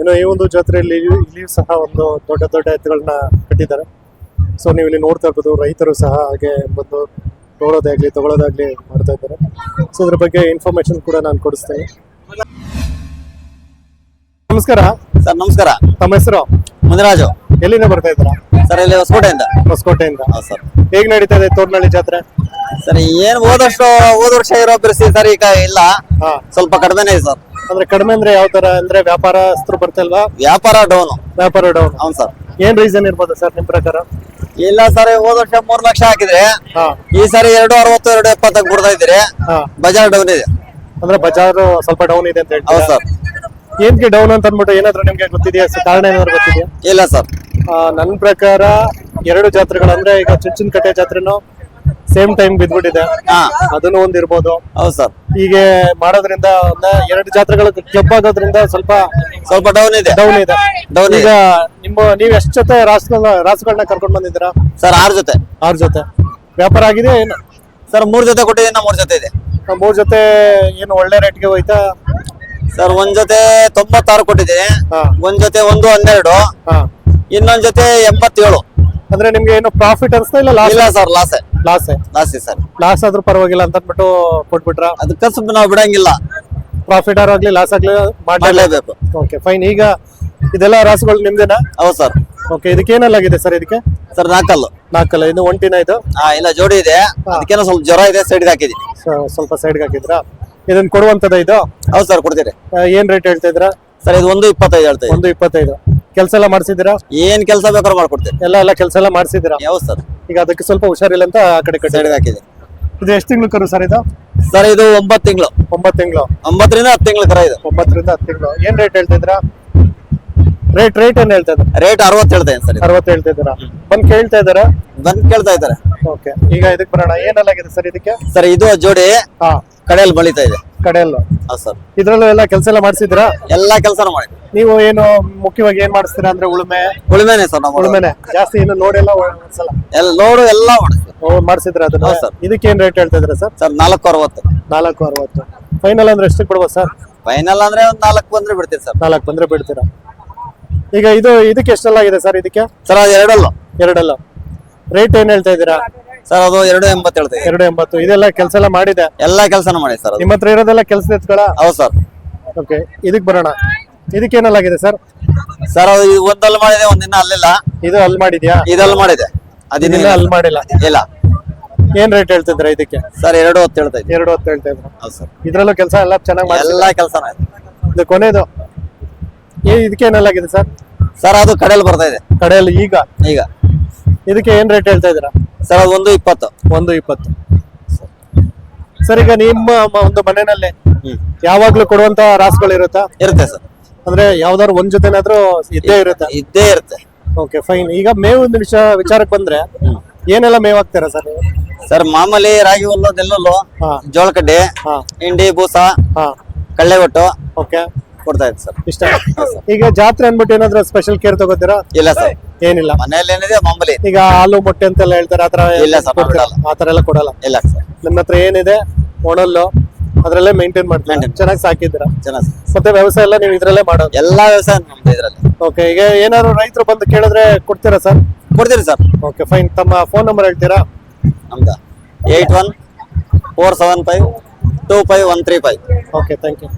ಇನ್ನು ಈ ಒಂದು ಜಾತ್ರೆಯಲ್ಲಿ ಇಲ್ಲಿಯೂ ಸಹ ಒಂದು ದೊಡ್ಡ ದೊಡ್ಡ ಎತ್ತುಗಳನ್ನ ಕಟ್ಟಿದ್ದಾರೆ. ಸೊ ನೀವು ಇಲ್ಲಿ ನೋಡ್ತಾ ಇರ್ಬೋದು, ರೈತರು ಸಹ ಹಾಗೆ ಬಂದು ನೋಡೋದಾಗ್ಲಿ ತಗೊಳ್ಳೋದಾಗ್ಲಿ ಮಾಡ್ತಾ ಇದ್ದಾರೆ. ಸೊ ಅದ್ರ ಬಗ್ಗೆ ಇನ್ಫಾರ್ಮೇಶನ್ ಕೂಡ ನಾನು ಕೊಡಿಸ್ತೇನೆ. ನಮಸ್ಕಾರ ಸರ್. ನಮಸ್ಕಾರ. ತಮ್ಮ ಹೆಸರು? ಮುನಿರಾಜು. ಎಲ್ಲಿಂದ ಬರ್ತಾ ಇದ್ದೀರಾ? ಸರ್ ಇಲ್ಲಿ ಹೊಸಕೋಟೆಯಿಂದ. ಹೊಸಕೋಟೆಯಿಂದ. ಸರ್ ಹೇಗ್ ನಡೀತಾ ಇದೆ ತೋರ್ನಳ್ಳಿ ಜಾತ್ರೆ? ಸರ್ ಏನ್ ಹೋದ ವರ್ಷ ಇರೋ ಪರಿಸ್ಥಿತಿ ಸರ್ ಈಗ ಇಲ್ಲ, ಸ್ವಲ್ಪ ಕಡಿಮೆನೇ ಇದೆ ಸರ್. ಅಂದ್ರೆ ಕಡಿಮೆ ಅಂದ್ರೆ ಯಾವ ತರ ಅಂದ್ರೆ ವ್ಯಾಪಾರಸ್ಥರು ಬರ್ತಿಲ್ವಾ? ವ್ಯಾಪಾರ ಡೌನ್. ವ್ಯಾಪಾರ ಡೌನ್. అవును ಸರ್. ಏನ್ ರೀಸನ್ ಇರ್ಬೋದು ಸರ್ ನಿಮ್ ಪ್ರಕಾರ? ಇಲ್ಲ ಸರ್, ಹೋದ ವರ್ಷ 3 ಲಕ್ಷ ಹಾಕಿದ್ರೆ ಹಾ ಈ ಸಾರಿ 260 270 ಬಿಡ್ತಾ ಇದ್ದೀರಿ. ಹಾ ಬಜಾರ್ ಡೌನ್ ಇದೆ. ಅಂದ್ರೆ ಬಜಾರ್ ಸ್ವಲ್ಪ ಡೌನ್ ಇದೆ ಅಂತ ಹೌದು ಹೇಳ್ತೀರಾ? ಸರ್. ಏನ್ಗೆ ಡೌನ್ ಅಂತ ಅಂದ್ಬಿಟ್ಟು ಏನಾದ್ರು ನಿಮ್ಗೆ ಗೊತ್ತಿದೆಯಾ? ಕಾರಣ ಏನಾದ್ರು ಗೊತ್ತಿದೆಯಾ? ಇಲ್ಲ ಸರ್. ನನ್ನ ಪ್ರಕಾರ ಎರಡು ಜಾತ್ರೆಗಳಂದ್ರೆ ಈಗ ಚುಂಚನಕಟ್ಟೆ ಜಾತ್ರೆನು ಸೇಮ್ ಟೈಮ್ ಬಿದ್ಬಿಟ್ಟಿದೆ, ಹಾ ಅದನ್ನು ಒಂದಿರ್ಬೋದು. ಹೌದು ಸರ್. ಹೀಗೆ ಮಾಡೋದ್ರಿಂದ ಎರಡು ಜಾತ್ರೆಗಳು ಕ್ಲಬ್ ಆಗೋದ್ರಿಂದ ಸ್ವಲ್ಪ ಡೌನ್ ಇದೆ. ಡೌನ್ ಇದೆ. ಡೌನ್ ಈಗ ಇದೆ ನೀವ್ ಎಷ್ಟು ಜೊತೆ ರಾಸುಗಳನ್ನ ಕರ್ಕೊಂಡ್ ಬಂದಿದ್ದೀರಾ? ಸರ್ 6 ಜೊತೆ. 6 ಜೊತೆ ವ್ಯಾಪಾರ ಆಗಿದೆ ಏನು? ಸರ್ 3 ಜೊತೆ ಕೊಟ್ಟಿದ್ದೀನಿ, 3 ಜೊತೆ ಇದೆ. 3 ಜೊತೆ ಏನು ಒಳ್ಳೆ ರೇಟ್ಗೆ ಹೋಯ್ತಾ? ಸರ್ ಒಂದ್ ಜೊತೆ 96 ಕೊಟ್ಟಿದ್ದೀನಿ, ಹಾ ಒಂದ್ ಜೊತೆ 12, ಹಾ ಇನ್ನೊಂದ್ ಜೊತೆ 87. ಅಂದ್ರೆ ನಿಮ್ಗೆ ಏನು ಪ್ರಾಫಿಟ್ ಅನ್ಸ್ತಾ ಇಲ್ಲ ಲಾಸ್? ಇಲ್ಲ sir, loss sir. Sir. Loss ಆದ್ರೂ ಪರವಾಗಿಲ್ಲ ಅಂತ ಅಂದ್ಬಿಟ್ಟು ಕೊಟ್ಬಿಟ್ರ? ಅದು ಕಸಬ್ ನಾವು ಬಿಡಂಗಿಲ್ಲ, ಪ್ರಾಫಿಟ್ ಆಗ್ಲಿ ಲಾಸ್ ಆಗ್ಲಿ ಮಾಡ್ಲೇಬೇಕು. Okay fine. ಈಗ ಇದೆಲ್ಲ ರಾಸುಗಳು ನಿಮ್ದೇನಾ? ಹೌದು ಸರ್. ಓಕೆ, ಇದಕ್ಕೇನಲ್ಲಾಗಿದೆ ಸರ್? ಇದಕ್ಕೆ ಸರ್ 4 ನಾಲ್ಕಲ್ಲ, ಇದು ಒಂಟಿನ ಇದು? ಇಲ್ಲ ಜೋಡಿ ಇದೆ, ಅದಕ್ಕೇನೋ ಸ್ವಲ್ಪ ಜ್ವರ ಇದೆ, ಸೈಡ್ಗೆ ಹಾಕಿದೀನಿ. ಸ್ವಲ್ಪ ಸೈಡ್ಗೆ ಹಾಕಿದ್ರಾ? ಇದನ್ನ ಕೊಡುವಂತದ ಇದು? ಹೌದು ಸರ್, ಕೊಡ್ತೀರಿ. ಏನ್ ರೇಟ್ ಹೇಳ್ತಾ ಇದ್ರ ಸರ್ ಇದು 1.25 ಹೇಳ್ತಾ ಇದ್ದೀನಿ. 1.25. ಕೆಲಸ ಎಲ್ಲ ಮಾಡ್ಸಿದ್ದೀರಾ? ಏನ್ ಕೆಲಸ ಬೇಕಾದ್ರೂ ಮಾಡ್ಕೊಡ್ತೀರಿ. ಎಲ್ಲ ಕೆಲಸ ಎಲ್ಲ ಮಾಡ್ಸಿದ್ದೀರಾ? ಯಾವ್ದು ಸರ್? ಈಗ ಅದಕ್ಕೆ ಸ್ವಲ್ಪ ಹುಷಾರಿಲ್ಲ ಅಂತ ಆ ಕಡೆ ಸೈಡ್ಗೆ ಹಾಕಿದೀನಿ. ಇದು ಎಷ್ಟು ತಿಂಗಳು ಕರು ಸರ್ ಇದು? ಸರ್ ಇದು 9 ತಿಂಗಳು. 9 ತಿಂಗಳು. 9 ರಿಂದ 10 ತಿಂಗಳು ಕರ ಇದು. 9 ರಿಂದ 10 ತಿಂಗಳು. ಏನ್ ರೇಟ್ ಹೇಳ್ತಿದ್ರಾ? ರೇಟ್ ಏನ್ ಹೇಳ್ತಾ ಇದ್ರ? ರೇಟ್ 60 ಹೇಳ್ತಾ ಇದ್ದೀನಿ ಸರ್. 60 ಹೇಳ್ತಾ ಇದ್ದೀರಾ? ಬಂದ್ ಕೇಳ್ತಾ ಇದ್ದಾರಾ? ಬಂದ್ ಕೇಳ್ತಾ ಇದ್ದಾರೆ. ಓಕೆ, ಈಗ ಇದಕ್ಕೆ ಬರೋಣ. ಏನೆಲ್ಲಾಗಿದೆ ಸರ್ ಇದಕ್ಕೆ? ಸರ್ ಇದು ಜೋಡಿ ಹಾ ಕಡೆಯಲ್ಲಿ ಬಳಿತಾ ಇದೆ. ಕಡೆಯಲ್ಲ? ಹೌದು ಸರ್. ಇದ್ರಲ್ಲೂ ಎಲ್ಲ ಕೆಲಸ ಎಲ್ಲ ಮಾಡ್ಸಿದ್ರಾ? ಎಲ್ಲಾ ಕೆಲಸನೂ ಮಾಡಿ. ನೀವು ಏನು ಮುಖ್ಯವಾಗಿ ಏನ್ ಮಾಡಿಸ್ತೀರಾ ಅಂದ್ರೆ ಉಳುಮೆನೆ ಸರ್. ನಾವು ಉಳುಮೆನೆ ಜಾಸ್ತಿ ಏನು ನೋಡೆಲ್ಲ ಒಂದ್ಸಲ ಎಲ್ಲ ನೋಡು ಎಲ್ಲ ಮಾಡಿಸ್ತೀವಿ. ಮಾಡ್ಸಿದ್ರ ಅದನ್ನ? ಹೌದು ಸರ್. ಇದಕ್ಕೆ ಏನ್ ರೇಟ್ ಹೇಳ್ತಾ ಇದ್ರ ಸರ್? ಸರ್ 460. 460. ಫೈನಲ್ ಅಂದ್ರೆ ಎಷ್ಟಕ್ಕೆ ಬಿಡ್ಬೋದು ಸರ್? ಫೈನಲ್ ಅಂದ್ರೆ ಒಂದ್ 4 ಬಂದ್ರೆ ಬಿಡ್ತೀರಿ ಸರ್. 4 ಬಂದ್ರೆ ಬಿಡ್ತೀರಾ? ಈಗ ಇದಕ್ಕೆ ಎಷ್ಟೆಲ್ಲ ಆಗಿದೆ ಸರ್ ಇದಕ್ಕೆ? ಸರ್ ಅದು ಎರಡಲ್ಲ. ರೇಟ್ ಏನ್ ಹೇಳ್ತಾ ಇದ್ದೀರಾ? ಸರ್ ಅದು 280 ಹೇಳ್ತೀವಿ. 280. ಇದೆಲ್ಲ ಕೆಲಸ ಎಲ್ಲ ಮಾಡಿದೆ? ಎಲ್ಲಾ ಕೆಲಸನೂ ಮಾಡಿ ಸರ್. ನಿಮ್ಮ ಹತ್ರ ಇರೋದೆಲ್ಲ ಕೆಲಸ ಎತ್ಕೊಳ? ಹೌದು ಸರ್. ಓಕೆ, ಇದಕ್ಕೆ ಬರೋಣ. ಇದಕ್ಕೆ ಏನೆಲ್ಲಾಗಿದೆ ಸರ್? ಸರ್ ಅದು ಒಂದಲ್ಲಿ ಮಾಡಿದೆ, ಒಂದಿನ ಅಲ್ಲಿಲ್ಲ. ಇದು ಅಲ್ಲಿ ಮಾಡಿದ್ಯಾ? ಇದೆಲ್ಲ ಮಾಡಿದೆ, ಅದಿನ್ನ ಅಲ್ಲಿ ಮಾಡಿಲ್ಲ. ಇಲ್ಲ. ಏನ್ ರೇಟ್ ಹೇಳ್ತಿದ್ರ ಇದಕ್ಕೆ? ಸರ್ 210 ಹೇಳ್ತಾ ಇದ್ದೀನಿ. 210 ಹೇಳ್ತಾ ಇದ್ರು. ಹೌದು ಸರ್. ಇದ್ರಲ್ಲೂ ಕೆಲಸ ಎಲ್ಲ ಚೆನ್ನಾಗಿ ಮಾಡಿ? ಎಲ್ಲಾ ಕೆಲಸನೂ ಇದೆ. ಇದು ಕೊನೆದು ಇದಕ್ಕೆ ಏನೆಲ್ಲಾಗಿದೆ ಸರ್? ಸರ್ ಅದು ಕಡೆಯಲ್ಲಿ ಬರ್ತಾ ಇದೆ. ಕಡೆಯಲ್ಲಿ ಈಗ ಇದಕ್ಕೆ ಏನ್ ರೇಟ್ ಹೇಳ್ತಾ ಇದ್ದೀರಾ? ಸರ್ ಅದು 120. 120. ಸರ್, ಈಗ ನಿಮ್ಮ ಒಂದು ಮನೆಯಲ್ಲಿ ಯಾವಾಗ್ಲೂ ಕೊಡುವಂತ ರಾಸುಗಳು ಇರುತ್ತಾ? ಇರುತ್ತೆ ಸರ್. ಅಂದ್ರೆ ಯಾವ್ದಾದ್ರು ಒಂದ್ ಜೊತೆನಾದ್ರೂ ಇದ್ದೇ ಇರುತ್ತೆ. Okay fine. ಈಗ ಮೇವು ವಿಚಾರಕ್ಕೆ ಬಂದ್ರೆ ಏನೆಲ್ಲ ಮೇವ್ ಹಾಕ್ತೀರಾ ಸರ್ ನೀವು? ಸರ್ ಮಾಮೂಲಿ ರಾಗಿ ಹುಲ್ಲು, ನೆಲ್ಲುಲ್ಲು, ಹಾ ಜೋಳ ಕಡ್ಡಿ, ಹಾ ಹಿಂಡಿ, ಬೂಸ, ಹಾ ಕಳ್ಳೆ ಒಟ್ಟು ಓಕೆ ಕೊಡ್ತಾ ಇತ್ತು ಸರ್. ಇಷ್ಟ. ಈಗ ಜಾತ್ರೆ ಅನ್ಬಿಟ್ಟು ಏನಾದ್ರು ಸ್ಪೆಷಲ್ ಕೇರ್ ತಗೋತೀರಾ? ಇಲ್ಲ ಸರ್, ಏನಿಲ್ಲ. ಮನೆಯಲ್ಲಿ ಏನಿದೆ ಮಾಮೂಲಿ. ಈಗ ಹಾಲು ಮೊಟ್ಟೆ ಅಂತೆಲ್ಲ ಹೇಳ್ತಾರೆ, ಆತರ ಇಲ್ಲ ಸರ್, ಆತರ ಎಲ್ಲ ಕೊಡಲ್ಲ? ಇಲ್ಲ ಸರ್. ನಿಮ್ಮ ಹತ್ರ ಏನಿದೆ ಒಣಲ್ಲು ಅದ್ರಲ್ಲೇ ಮೇಂಟೈನ್ ಮಾಡ್ತೀರಾ? ಚೆನ್ನಾಗಿ ಸಾಕಿದ್ದೀರಾ? ಚೆನ್ನಾಗಿ. ಮತ್ತೆ ವ್ಯವಸಾಯ ಎಲ್ಲ ನೀವು ಇದ್ರಲ್ಲೇ ಮಾಡೋದು? ಎಲ್ಲಾ ವ್ಯವಸಾಯ ನಮ್ದು ಇದ್ರಲ್ಲಿ. ಓಕೆ, ಈಗ ಏನಾದ್ರು ರೈತರು ಬಂದು ಕೇಳಿದ್ರೆ ಕೊಡ್ತೀರಾ ಸರ್? ಕೊಡ್ತೀರಿ ಸರ್. Okay fine. ತಮ್ಮ ಫೋನ್ ನಂಬರ್ ಹೇಳ್ತೀರಾ? ನಮ್ದ 81 475 25135. Okay, thank you.